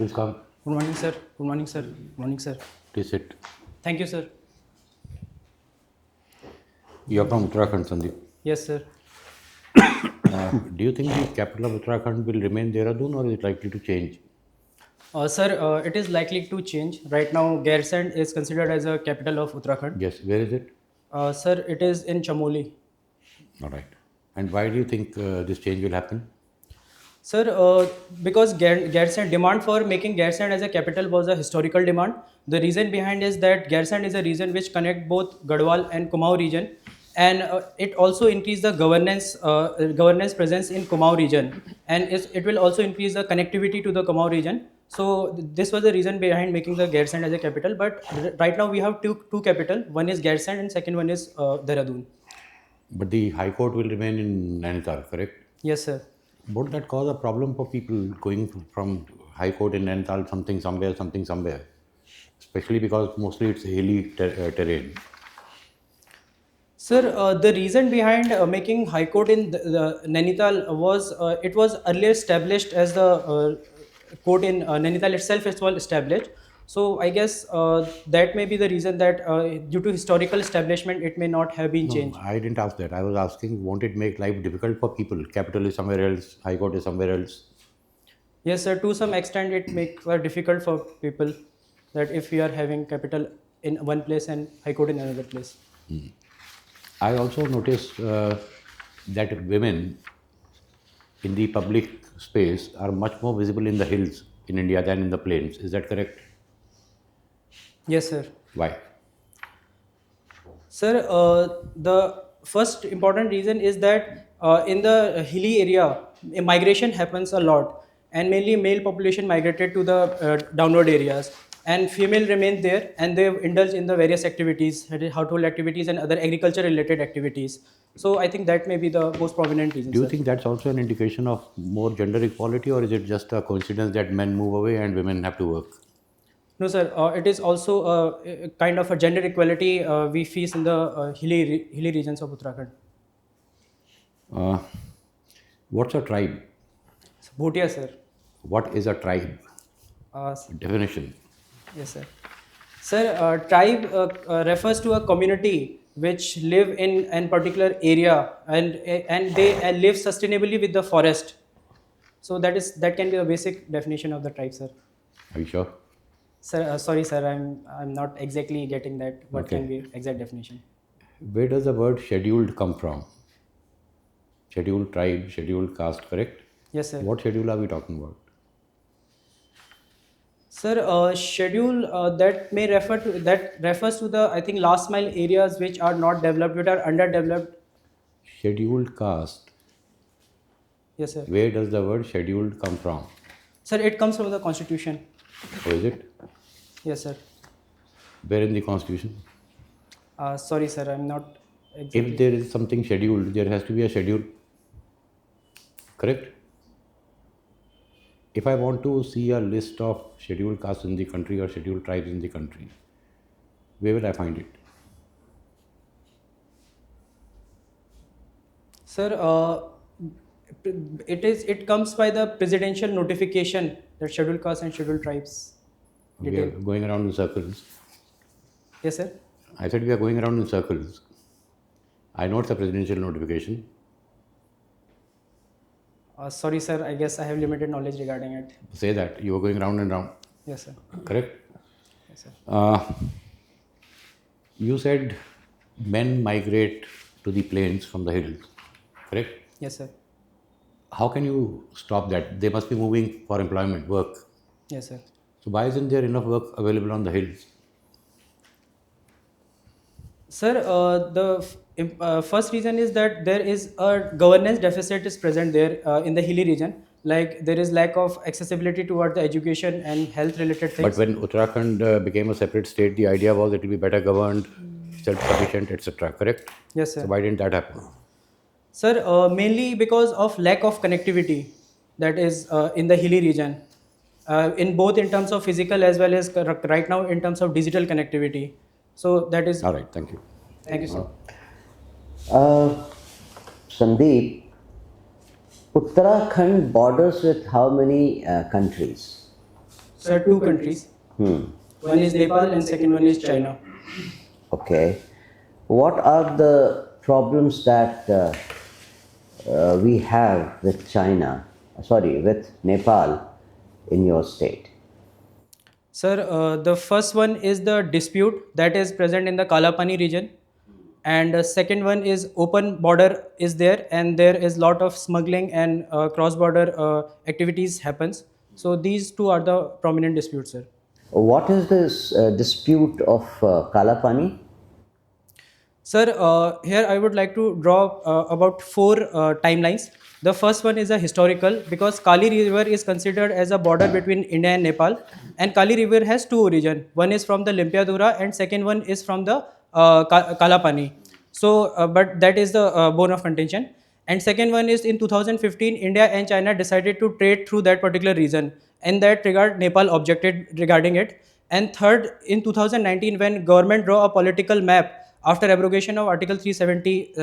Please come. Good morning, sir. Good morning, sir. Good morning, sir. Please sit. Thank you, sir. You are from Uttarakhand, Sandeep. Yes, sir. Do you think the capital of Uttarakhand will remain Dehradun or is it likely to change? Sir, it is likely to change. Right now, Gairsand is considered as a capital of Uttarakhand. Yes. Where is it? Sir, it is in Chamoli. All right. And why do you think this change will happen? Sir, because Gairsand demand for making Gairsand as a capital was a historical demand. The reason behind is that Gairsand is a region which connect both Garhwal and Kumaon region, and it also increase the governance presence in Kumaon region, and it will also increase the connectivity to the Kumaon region. So this was the reason behind making the Gairsand as a capital. But right now we have two capital. One is Gairsand and second one is Dehradun. But the High Court will remain in Nainital, correct? Yes, sir. Would that cause a problem for people going from High Court in Nainital, something somewhere? Especially because mostly it's hilly terrain. Sir, the reason behind making High Court in the Nainital was it was earlier established as the court in Nainital itself is well established. So I guess that may be the reason that due to historical establishment it may not have been changed. I didn't ask that. I was asking, won't it make life difficult for people? Capital is somewhere else, High Court is somewhere else. Yes, sir. To some extent, it makes it difficult for people that if we are having capital in one place and High Court in another place. I also noticed that women in the public space are much more visible in the hills in India than in the plains. Is that correct? Yes, sir. Why? Sir, the first important reason is that in the hilly area, migration happens a lot, and mainly male population migrated to the downward areas, and female remain there, and they indulge in the various activities, household activities, and other agriculture-related activities. So I think that may be the most prominent reason. Do you sir. think that's also an indication of more gender equality, or is it just a coincidence that men move away and women have to work? No, sir. It is also a kind of a gender equality we face in the hilly regions of Uttarakhand. Uh, what's a tribe? Bhutia, sir. What is a tribe? Definition. Yes, sir. Sir, tribe refers to a community which live in an particular area and they live sustainably with the forest. So that can be the basic definition of the tribe, sir. Are you sure? Sir, sorry, sir, I'm not exactly getting that. What Okay. can be exact definition? Where does the word scheduled come from? Scheduled tribe, scheduled caste, correct? Yes, sir. What schedule are we talking about? Sir, schedule that may refers to the I think last mile areas which are not developed, which are underdeveloped. Scheduled caste. Yes, sir. Where does the word scheduled come from? Sir, it comes from the constitution. Oh, is it? Yes, sir. Where in the constitution? Sorry, sir, I'm not exactly. If there is something scheduled, there has to be a schedule. Correct? If I want to see a list of scheduled castes in the country or scheduled tribes in the country, where will I find it? Sir, it comes by the presidential notification that scheduled castes and scheduled tribes. We are Detail. going around in circles. Yes, sir. I said we are going around in circles. I know it's a presidential notification. Sorry, sir, I guess I have limited knowledge regarding it. Say that. You are going round and round. Yes, sir. Correct? Yes, sir. You said men migrate to the plains from the hills. Correct? Yes, sir. How can you stop that? They must be moving for employment, work. Yes, sir. So why isn't there enough work available on the hills? Sir, the first reason is that there is a governance deficit is present there in the hilly region. Like there is lack of accessibility toward the education and health related things. But when Uttarakhand became a separate state, the idea was it will be better governed, self-sufficient, etc. Correct? Yes, sir. So why didn't that happen? Sir, mainly because of lack of connectivity that is in the hilly region, in both in terms of physical as well as right now in terms of digital connectivity. So that is. All right, thank you. Thank you, sir. Sandeep, Uttarakhand borders with how many countries? Sir, two countries. One is Nepal and second one is China. Okay. What are the problems that we have with with Nepal in your state? Sir, the first one is the dispute that is present in the Kalapani region, and the second one is open border is there, and there is lot of smuggling and cross-border activities happens. So these two are the prominent disputes, sir. What is this dispute of Kalapani? Sir, here I would like to draw about four timelines. The first one is a historical because Kali River is considered as a border between India and Nepal, and Kali River has two origins. One is from the Limpiadura, and second one is from the Kalapani. So, but that is the bone of contention. And second one is in 2015, India and China decided to trade through that particular region. In that regard, Nepal objected regarding it. And third, in 2019, when government draw a political map after abrogation of Article 370,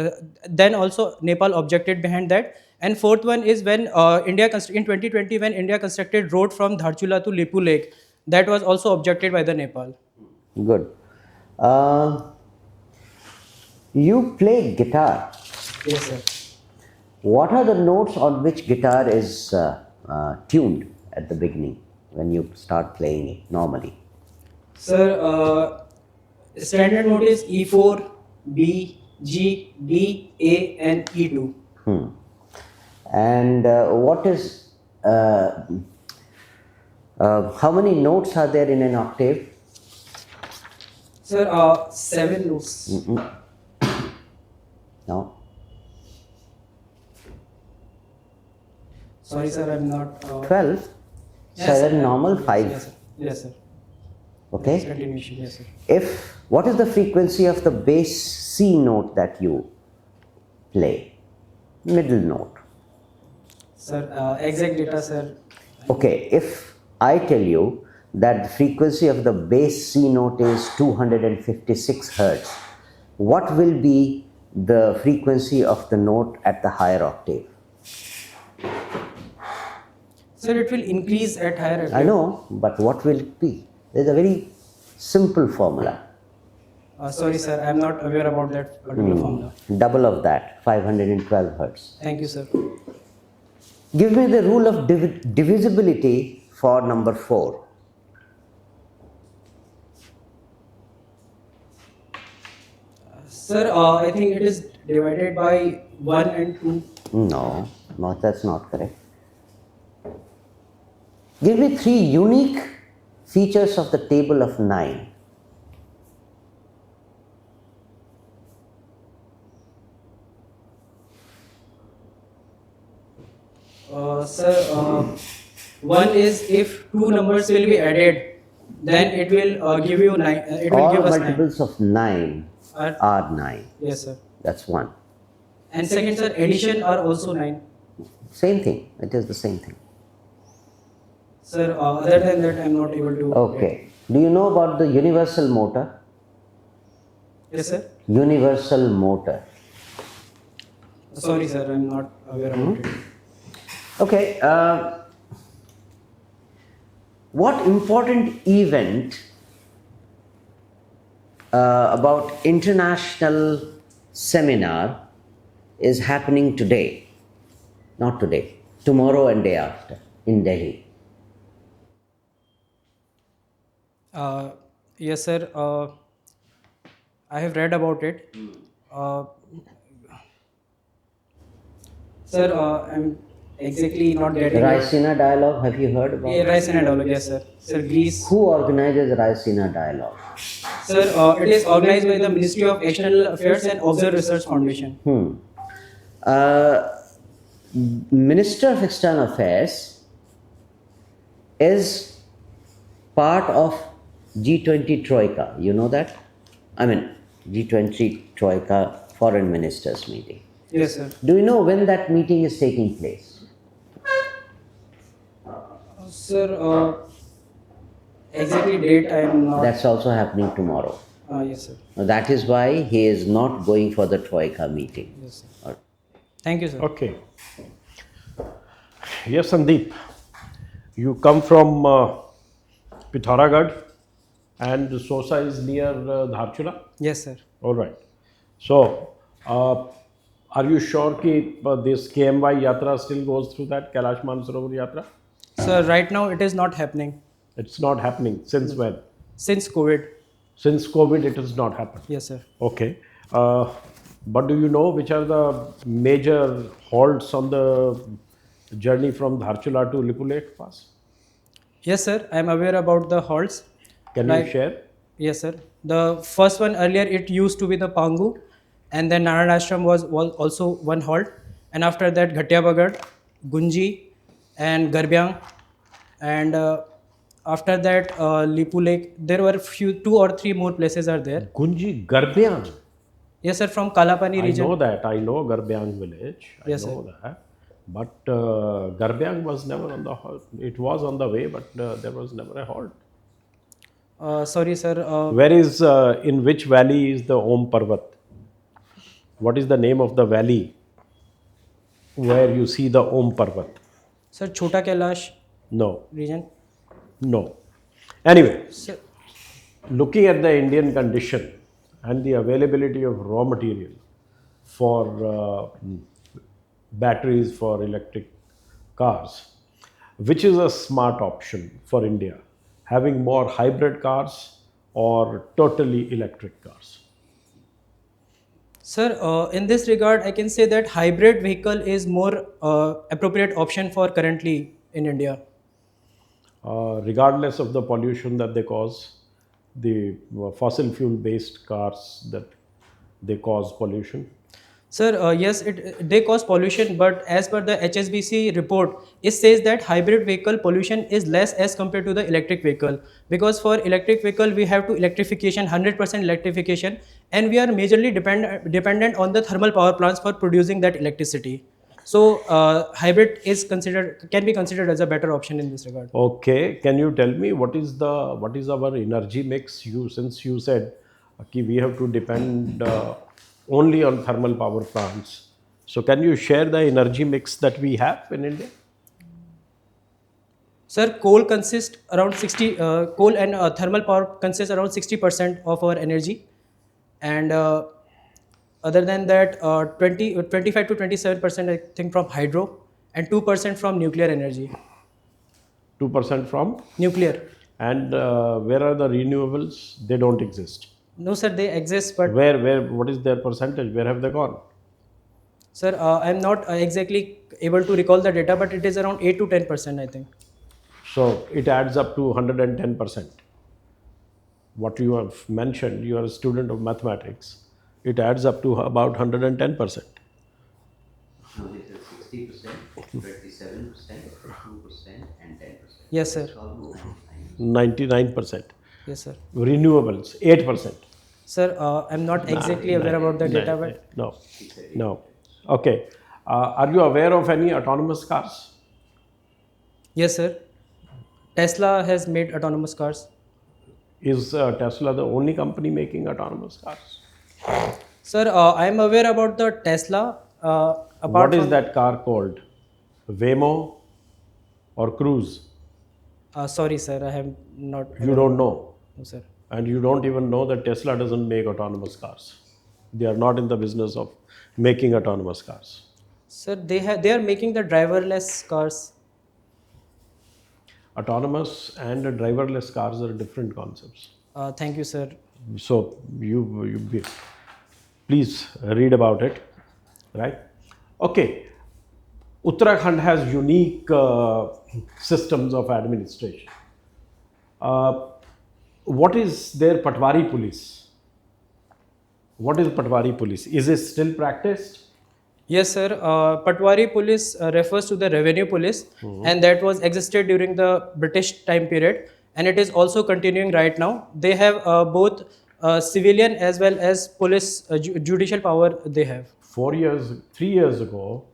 then also Nepal objected behind that. And fourth one is when in 2020 when India constructed road from Dharchula to Lipu Lake, that was also objected by the Nepal. Good. You play guitar. Yes, sir. What are the notes on which guitar is tuned at the beginning when you start playing it normally? Sir, standard note is E4, B, G, D, A, and E2. And what is how many notes are there in an octave? Sir, 7 notes. No. Sorry, sir, I'm not. 12. Yes, 7 sir. normal, 5. Yes, sir. Yes, sir. Okay. Continuation. Yes, sir. What is the frequency of the bass C note that you play? Middle note. Sir, exact data, sir. Okay, if I tell you that the frequency of the bass C note is 256 hertz, what will be the frequency of the note at the higher octave? Sir, it will increase at higher octave. I know, but what will it be? There's a very simple formula. Sorry, sir, I'm not aware about that particular formula. Double of that, 512 hertz. Thank you, sir. Give me the rule of divisibility for number 4. Sir, I think it is divided by 1 and 2. No, that's not correct. Give me 3 unique features of the table of 9. Sir, one is if two numbers will be added, then it will give you 9. It will All give us 9. multiples of 9 are 9. Yes, sir. That's one. And second, sir, addition are also 9. Same thing. It is the same thing. Sir, other than that, I'm not able to. Okay. Do you know about the universal motor? Yes, sir. Universal motor. Sorry, sir, I'm not aware about it. Okay. What important event about international seminar is happening today? Not today. Tomorrow and day after in Delhi. Yes, sir. I have read about it. Sir, I'm exactly not getting it. Raisina Dialogue, have you heard about it? Raisina Dialogue, yes, sir. Sir, Greece. Who organizes Raisina Dialogue? Sir, it is organized by the Ministry of External Affairs and Observe Research Foundation. Minister of External Affairs is part of G20 Troika. You know that? I mean, G20 Troika Foreign Ministers meeting. Yes, sir. Do you know when that meeting is taking place? Sir, exactly date I am not. That's also happening tomorrow. Yes, sir. That is why he is not going for the Troika meeting. Yes, sir. Thank you, sir. Okay. Yes, Sandeep. You come from Pithoragarh, and Sosa is near Dharchula. Yes, sir. All right. So, are you sure that this KMY Yatra still goes through that Kailash Mansarovar Yatra? So right now it is not happening. It's not happening. Since when? Since COVID. Since COVID, it has not happened. Yes, sir. Okay. But do you know which are the major halts on the journey from Dharchula to Lipulekh Pass? Yes, sir. I am aware about the halts. Can you share? Yes, sir. The first one earlier it used to be the Pangu, and then Narayana Ashram was also one halt, and after that Ghatia Bagad, Gunji, and Garbyang, and after that Lipu Lake. There were two or three more places are there. Gunji Garbyang. Yes, sir. From Kalapani I region. know that. I know Garbyang village. Yes, I know that. But Garbyang was never on the halt. It was on the way, but there was never a halt. Sorry, sir. Where is, in which valley is the Om Parvat? What is the name of the valley where you see the Om Parvat? Sir, Chota Kailash No, region. no. Anyway, Sir, looking at the Indian condition and the availability of raw material for batteries for electric cars, which is a smart option for India? Having more hybrid cars or totally electric cars? Sir, in this regard, I can say that hybrid vehicle is more appropriate option for currently in India. Regardless of the pollution that they cause, the fossil fuel based cars that they cause pollution. Sir, yes, they cause pollution, but as per the HSBC report, it says that hybrid vehicle pollution is less as compared to the electric vehicle. Because for electric vehicle, we have to electrification, 100% electrification, and we are majorly dependent on the thermal power plants for producing that electricity. So hybrid can be considered as a better option in this regard. Okay, can you tell me what is our energy mix? Since you said we have to depend only on thermal power plants. So can you share the energy mix that we have in India? Sir, coal consists around 60. Coal and thermal power consists around 60% of our energy, and other than that, 25 to 27% I think from hydro, and 2% from nuclear energy. 2% from? Nuclear. And where are the renewables? They don't exist. No, sir, they exist, but What is their percentage? Where have they gone? sir, I'm not exactly able to recall the data, but it is around 8 to 10%, I think. So it adds up to 110%. What you have mentioned, you are a student of mathematics, it adds up to about 110%. No, this is 60%, 27%, 2%, and 10%. Yes, sir. It's almost 99%. Yes, sir. Renewables, 8%. Sir, I'm not exactly aware about the data, but No. Okay. Are you aware of any autonomous cars? yes, sir. Tesla has made autonomous cars. Is Tesla the only company making autonomous cars? Sir, I'm aware about the Tesla. What is that car called? Waymo or Cruise? Sorry, sir, I have not. You don't know. No, sir. And you don't even know that Tesla doesn't make autonomous cars. They are not in the business of making autonomous cars. Sir, they are making the driverless cars. Autonomous and driverless cars are different concepts. Thank you, sir. So please read about it, right? Okay. Uttarakhand has unique systems of administration. What is their Patwari police? What is Patwari police? Is it still practiced? Yes, sir. Patwari police refers to the revenue police, and that was existed during the British time period, and it is also continuing right now. They have both civilian as well as police judicial power. They have. 2 years ago,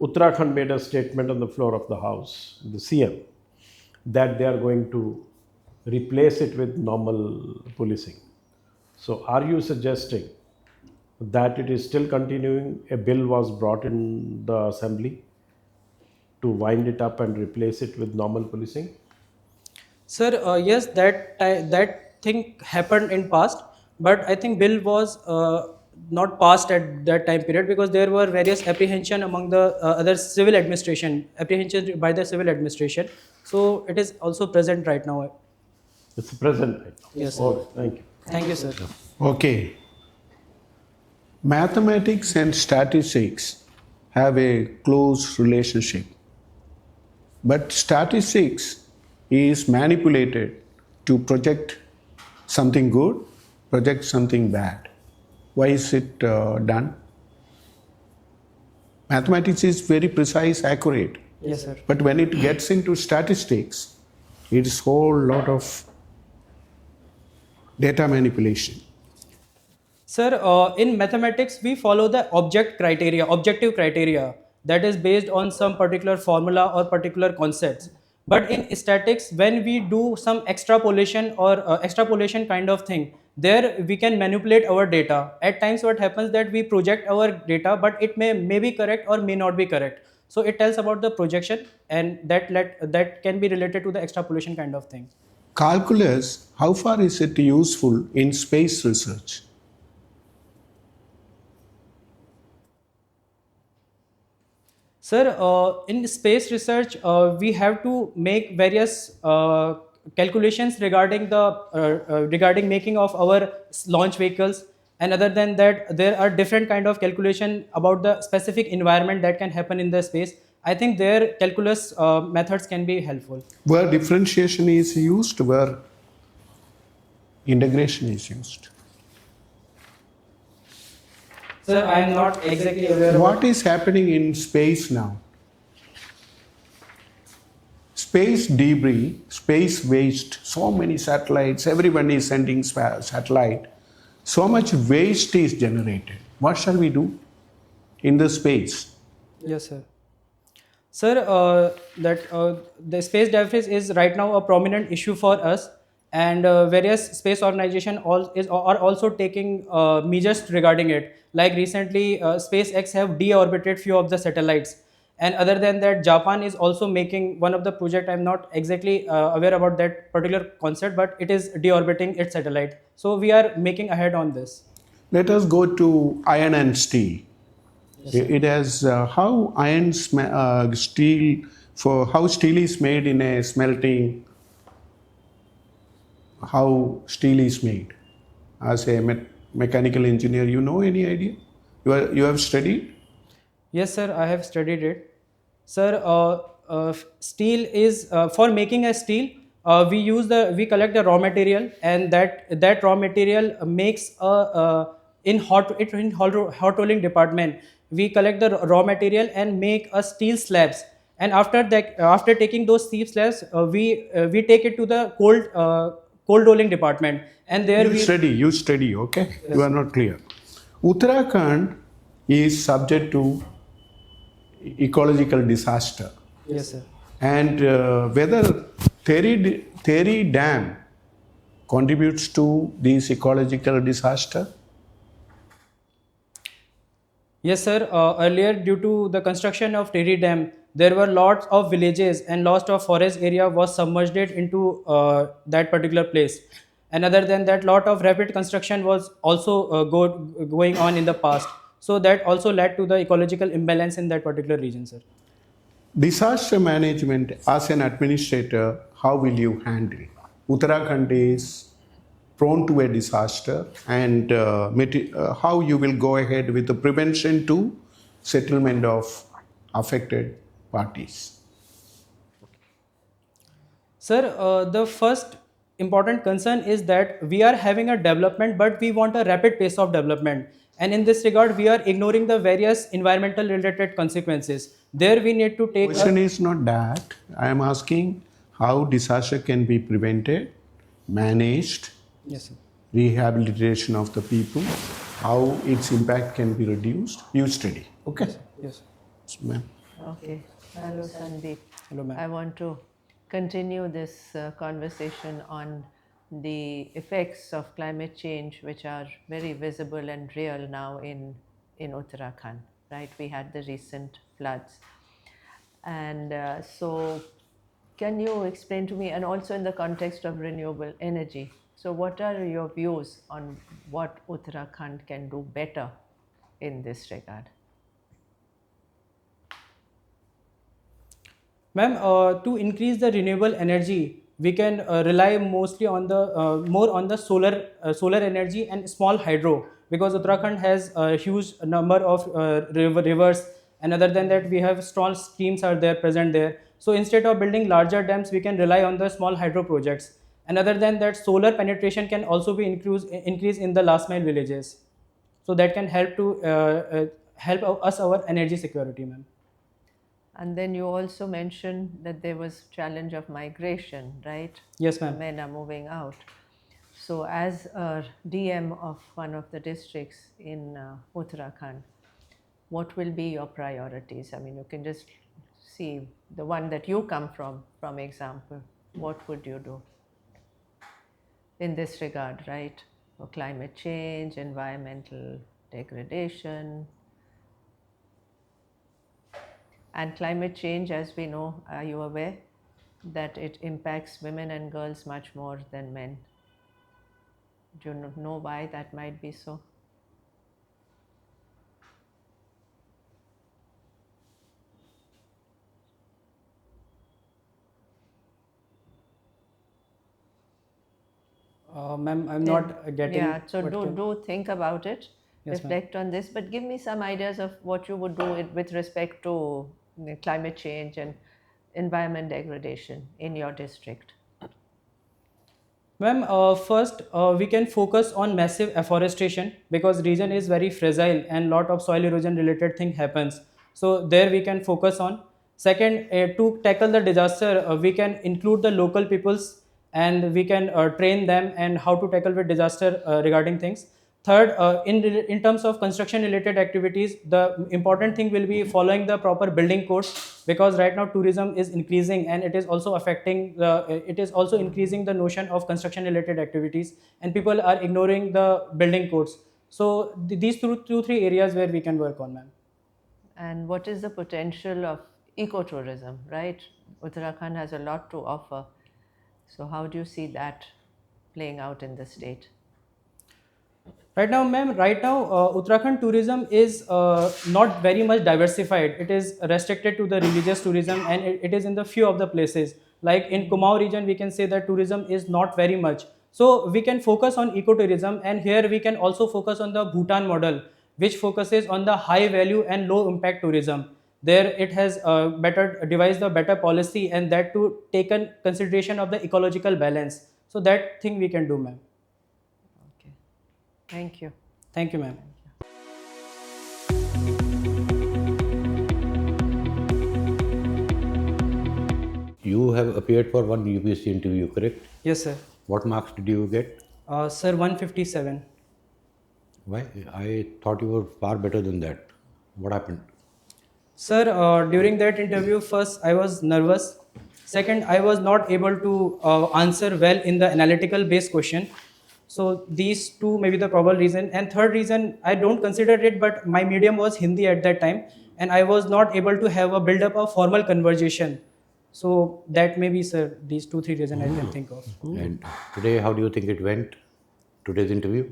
Uttarakhand made a statement on the floor of the House, the CM, that they are going to replace it with normal policing. So, are you suggesting that it is still continuing? A bill was brought in the assembly to wind it up and replace it with normal policing? Sir, yes, that thing happened in past, but I think bill was not passed at that time period because there were various apprehension among the other civil administration, apprehension by the civil administration. So it is also present right now. It's present right now. Yes, sir. All right, thank you. Thank you, sir. Okay. Mathematics and statistics have a close relationship. But statistics is manipulated to project something good, project something bad. Why is it done? Mathematics is very precise, accurate. Yes, sir. But when it gets into statistics, it's a whole lot of data manipulation. Sir, in mathematics, we follow the objective criteria that is based on some particular formula or particular concepts. But in statics, when we do some extrapolation or extrapolation kind of thing, there we can manipulate our data. At times, what happens that we project our data, but it may be correct or may not be correct. So it tells about the projection, and that can be related to the extrapolation kind of thing. Calculus, how far is it useful in space research? Sir, in space research, we have to make various calculations regarding making of our launch vehicles, and other than that, there are different kind of calculation about the specific environment that can happen in the space. I think their calculus methods can be helpful. Where differentiation is used, where integration is used. Sir, I am not exactly aware. What is happening in space now? Space debris, space waste, so many satellites, everyone is sending satellite. So much waste is generated. What shall we do in the space? Yes, sir. Sir, the space debris is right now a prominent issue for us, and various space organizations are also taking measures regarding it. Like recently, SpaceX have deorbited few of the satellites, and other than that, Japan is also making one of the project. I'm not exactly aware about that particular concept, but it is deorbiting its satellite. So we are making ahead on this. Let us go to iron and steel. It has how steel for how steel is made in a smelting. How steel is made. As a mechanical engineer, you know any idea? You have studied. Yes, sir, I have studied it. Sir, steel is for making a steel. We collect the raw material, and that raw material makes in hot rolling department. We collect the raw material and make a steel slabs. And after taking those steel slabs, we take it to the cold rolling department, and there You study, okay? Yes. You are not clear. Uttarakhand is subject to ecological disaster. Yes, sir. And whether Theri Dam contributes to this ecological disaster? Yes, sir. Earlier, due to the construction of Tehri Dam, there were lots of villages and lots of forest area was submerged into that particular place. And other than that, lot of rapid construction was also going on in the past. So that also led to the ecological imbalance in that particular region, sir. Disaster management, as an administrator, how will you handle? Uttarakhand is prone to a disaster, and how you will go ahead with the prevention to settlement of affected parties. Sir, the first important concern is that we are having a development, but we want a rapid pace of development. And in this regard, we are ignoring the various environmental related consequences. There we need to take Question is not that. I am asking how disaster can be prevented, managed, Yes, sir. rehabilitation of the people, how its impact can be reduced. You study. Okay. Yes, sir. Ma'am. Okay. Hello, Sandeep. Hello, ma'am. I want to continue this conversation on the effects of climate change, which are very visible and real now in Uttarakhand, right? We had the recent floods. And so, can you explain to me, and also in the context of renewable energy, so what are your views on what Uttarakhand can do better in this regard? Ma'am, to increase the renewable energy, we can rely mostly on the more on the solar energy and small hydro, because Uttarakhand has a huge number of rivers, and other than that, we have strong streams are there present there. So instead of building larger dams, we can rely on the small hydro projects. And other than that, solar penetration can also be increased in the last mile villages. So that can help to help us our energy security, ma'am. And then you also mentioned that there was challenge of migration, right? Yes, The ma'am. men are moving out. So, as a DM of one of the districts in Uttarakhand, what will be your priorities? I mean, you can just see the one that you come from example. What would you do in this regard, right? For climate change, environmental degradation, and climate change, as we know, are you aware that it impacts women and girls much more than men? Do you know why that might be so? Ma'am, I'm not getting Yeah, so what can. do think about it, Yes, ma'am. reflect on this, but give me some ideas of what you would do with respect to climate change and environment degradation in your district. Ma'am, first we can focus on massive afforestation, because region is very fragile and lot of soil erosion related thing happens. So there we can focus on. Second, to tackle the disaster, we can include the local peoples, and we can train them and how to tackle with disaster regarding things. Third, in terms of construction related activities, the important thing will be following the proper building codes, because right now tourism is increasing and it is also affecting it is also increasing the notion of construction related activities, and people are ignoring the building codes. So these two three areas where we can work on, ma'am. And what is the potential of ecotourism, right? Uttarakhand has a lot to offer. So, how do you see that playing out in the state? Right now, ma'am, Uttarakhand tourism is not very much diversified. It is restricted to the religious tourism, and it is in the few of the places. Like in Kumaon region, we can say that tourism is not very much. So we can focus on ecotourism, and here we can also focus on the Bhutan model, which focuses on the high value and low impact tourism. There it has better devised a better policy, and that to take in consideration of the ecological balance. So that thing we can do, ma'am. Okay, thank you. Thank you, ma'am. You have appeared for one UPSC interview, correct? Yes, sir. What marks did you get? Sir, 157. Why? I thought you were far better than that. What happened? Sir, during that interview, first I was nervous. Second, I was not able to answer well in the analytical based question. So these two may be the probable reason. And third reason, I don't consider it, but my medium was Hindi at that time, and I was not able to have a build up of formal conversation. So that may be, sir, these two three reasons I can think of. And today, how do you think it went? Today's interview?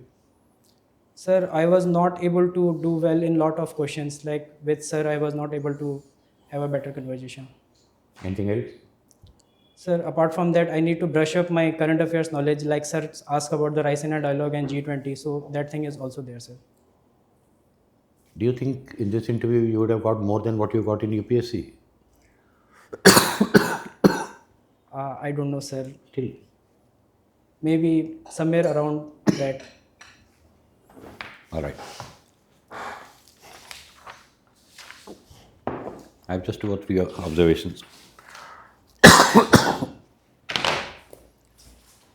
Sir, I was not able to do well in lot of questions. Like with sir, I was not able to have a better conversation. Anything else? Sir, apart from that, I need to brush up my current affairs knowledge. Like sir asked about the Raisina dialogue and G20. So that thing is also there, sir. Do you think in this interview you would have got more than what you got in UPSC? I don't know, sir. Still. Maybe somewhere around that. All right. I have just 2 or 3 observations.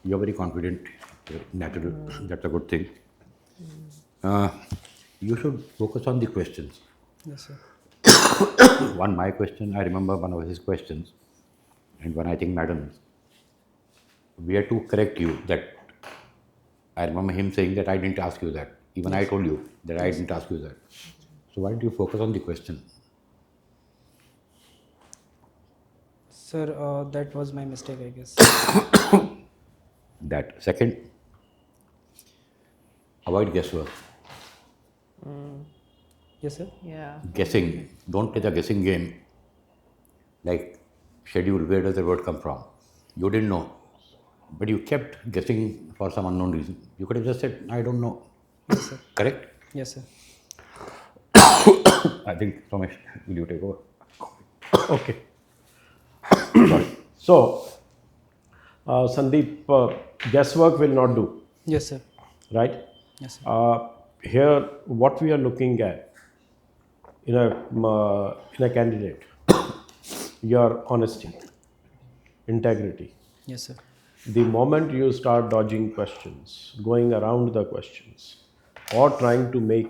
You're very confident, you're natural. That's a good thing. You should focus on the questions. Yes, sir. My question, I remember one of his questions, and one I think madam's. We had to correct you that I remember him saying that I didn't ask you that. Even I told you that I didn't ask you that. So why don't you focus on the question? Sir, that was my mistake, I guess. That. Second, avoid guesswork. Yes, sir. Yeah. Guessing. Don't play the guessing game. Like schedule, where does the word come from? You didn't know. But you kept guessing for some unknown reason. You could have just said, I don't know. Yes, sir. Correct? Yes, sir. I think Ramesh, will you take over? Okay. So, Sandeep, guesswork will not do, Yes, sir. right? Yes, sir. Here, what we are looking at in a candidate, your honesty, integrity. Yes, sir. The moment you start dodging questions, going around the questions, or trying to make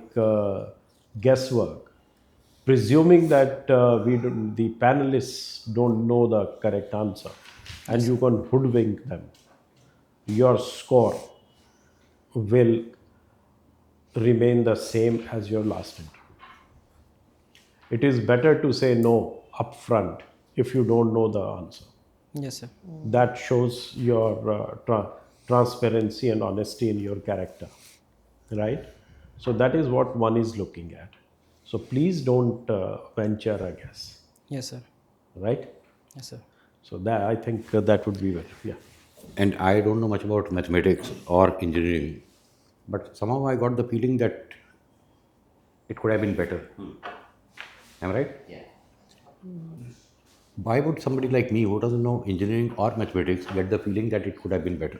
guesswork, presuming that the panelists don't know the correct answer, and you can hoodwink them, your score will remain the same as your last interview. It is better to say no upfront if you don't know the answer. Yes, sir. That shows your transparency and honesty in your character, right? So that is what one is looking at. So please don't venture a guess, Yes, sir. right? Yes, sir. So that, I think that would be better. Yeah. And I don't know much about mathematics or engineering, but somehow I got the feeling that it could have been better. Am I right? Yeah. Why would somebody like me who doesn't know engineering or mathematics get the feeling that it could have been better?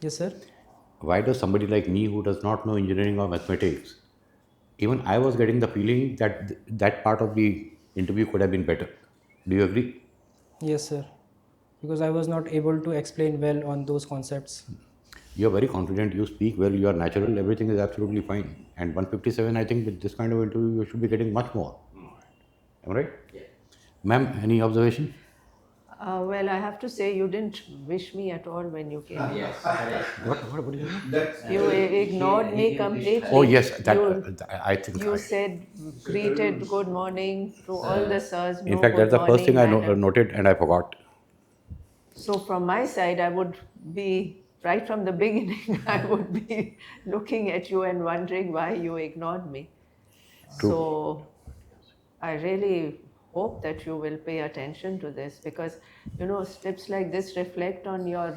Yes, sir. Why does somebody like me who does not know engineering or mathematics, even I was getting the feeling that that part of the interview could have been better? Do you agree? Yes, sir. Because I was not able to explain well on those concepts. You're very confident, you speak well, you are natural, everything is absolutely fine. And 157, I think with this kind of interview, you should be getting much more. Am I right? Yeah. Ma'am, any observation? Well, I have to say, you didn't wish me at all when you came. Yes, correct. What is it? You ignored me completely. Oh, yes, that, You, I think. you said, greeted good morning to all the sirs. In No fact, that's good the first thing I morning, madam. noted and I forgot. So from my side, I would be, right from the beginning, I would be looking at you and wondering why you ignored me. True. So I really hope that you will pay attention to this, because, tips like this reflect on your,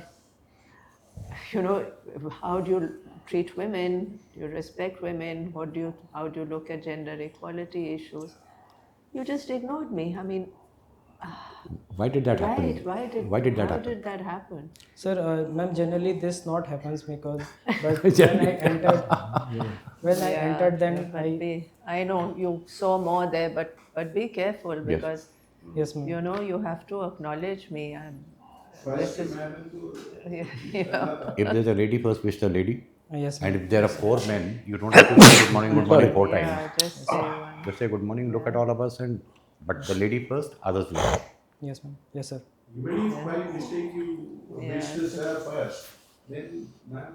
how do you treat women, do you respect women, how do you look at gender equality issues. You just ignored me. I mean, Why did that happen? right, Why did that how happen? did that happen? Sir, ma'am, generally this not happens because, but when I entered, then but I know you saw more there, but be careful, Yes. because yes, ma'am. you have to acknowledge me. This is, yeah. If there's a lady, first wish the lady. Yes, And ma'am. if there are four men, you don't have to say good morning four times. Yeah, just say one. Just say good morning, look at all of us, and but the lady first, others later. Yes, ma'am. Yes, sir. Even if by mistake you Yeah. wish the sir first, then ma'am,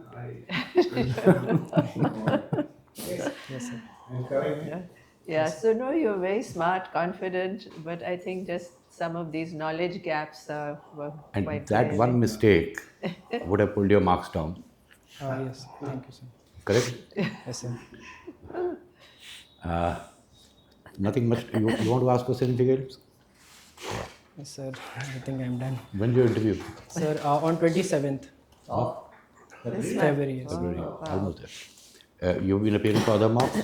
Yes, sir. I'm correct. Yeah, so no, you're very smart, confident, but I think just some of these knowledge gaps were And quite that glaring. one mistake would have pulled your marks down. Yes. Thank you, sir. Correct? Yes, sir. Nothing much. You want to ask us anything else? Yes, sir. I think I'm done. When's your interview? Sir, on 27th February. Yes. February. Almost there. You've been appearing for other mocks.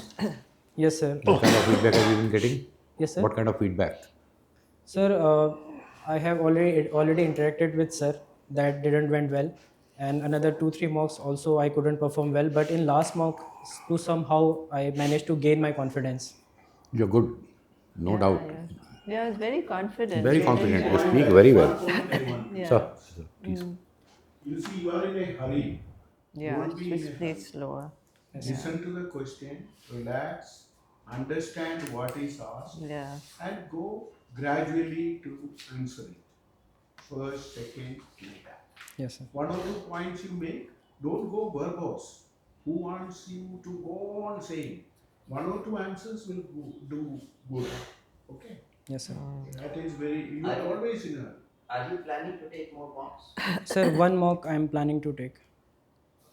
Yes, sir. What kind of feedback have you been getting? Yes, sir. What kind of feedback? Sir, I have already interacted with sir. That didn't went well, and another 2-3 mocks also I couldn't perform well. But in last mock, to somehow I managed to gain my confidence. You're good, no doubt. Yeah, it's very confident. Very really. confident. You speak very well. Yeah. Sir, please. You see, you are in a hurry. Yeah, Don't be in just a please hurry. slower. Listen to the question, relax, understand what is asked, Yeah. and go gradually to answer it. First, second, like that. Yes, sir. One or two points you make, don't go verbose. Who wants you to go on saying? One or two answers will do good. Okay? Yes, sir. That is very. You are always in a. Are you planning to take more mocks? Sir, one mock I am planning to take.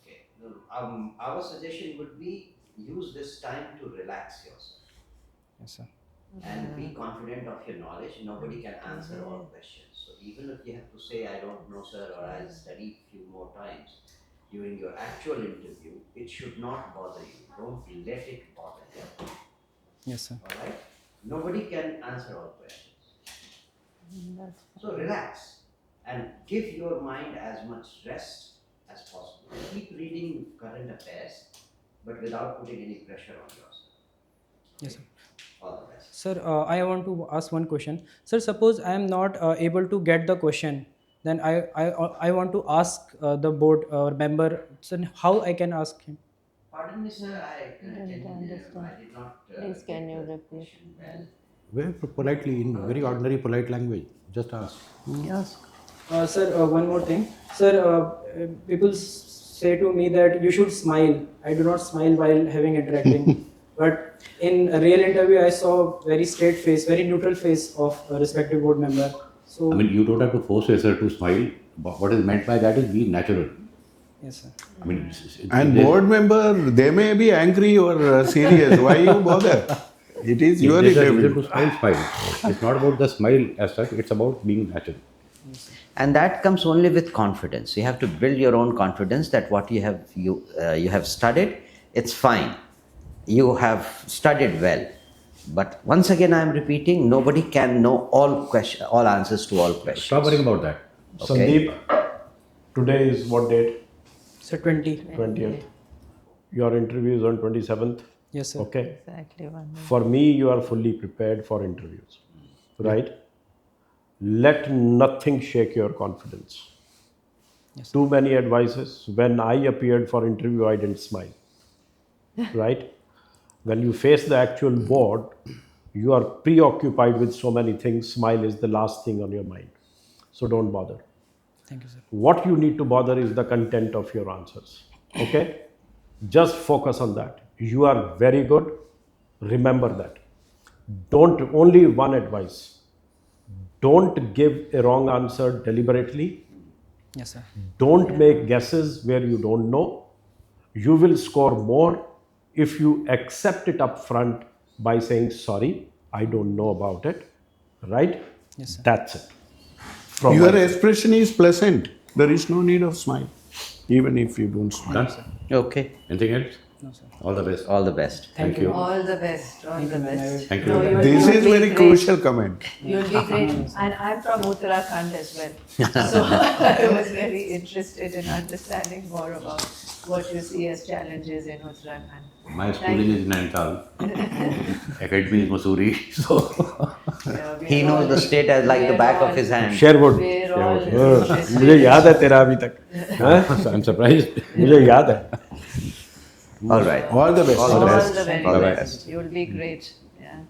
Okay. No, our suggestion would be use this time to relax yourself Yes, sir. and be confident of your knowledge. Nobody can answer all questions. So even if you have to say, I don't know, sir, or I'll study a few more times during your actual interview, it should not bother you. Don't let it bother you. Yes, sir. All right? Nobody can answer all questions. So relax and give your mind as much rest as possible. Keep reading current affairs, but without putting any pressure on yourself. Yes, sir. All the best. Sir, I want to ask one question. Sir, suppose I am not able to get the question, then I want to ask the board member, sir, how I can ask him? Pardon me, sir, I did not. Please, can you get the repeat? question well. Very politely, in very ordinary, polite language. Just ask. Sir, one more thing. Sir, people say to me that you should smile. I do not smile while having interacting. But in a real interview, I saw very straight face, very neutral face of a respective board member. So, I mean, you don't have to force yourself to smile. But what is meant by that is be natural. yes, sir. I mean, And board member, they may be angry or serious. Why you bother? It is your there's a reason interview. to smile. It's not about the smile as such. It's about being natural. And that comes only with confidence. You have to build your own confidence that what you have studied, it's fine. You have studied well. But once again, I am repeating, nobody can know all answers to all questions. Stop worrying about that. Okay. Sandeep, today is what date? Sir, 20. 20th. Your interview is on 27th. Yes, sir. Okay. Exactly 1 minute. For me, you are fully prepared for interviews, right? Let nothing shake your confidence. Yes. Too many advices. When I appeared for interview, I didn't smile, right? When you face the actual board, you are preoccupied with so many things. Smile is the last thing on your mind. So don't bother. Thank you, sir. What you need to bother is the content of your answers. Okay? Just focus on that. You are very good. Remember that. Only one advice. Don't give a wrong answer deliberately. Yes, sir. Don't make guesses where you don't know. You will score more if you accept it up front by saying, sorry, I don't know about it. Right? Yes, sir. That's it. From Your my side. expression is pleasant. There is no need of smile, even if you don't smile. Done? Okay. Anything else? No, sir. All the best. All the best. Thank you. All the best. All the best. Thank you. No, you'll- This you'll is be very great. crucial comment. You'll be great. And I'm from Uttarakhand as well. So I was very interested in understanding more about what you see as challenges in Uttarakhand. My schooling is in Nainital. Academy is Mussoorie. So, Yeah, we're He knows all- the state as like the we're back of all- his hand. Sherwood. We're all मुझे याद है तेरा अभी तक हाँ? I'm surprised. मुझे याद है All right. All the best. all the very All the best. best. You'll be great. Yeah.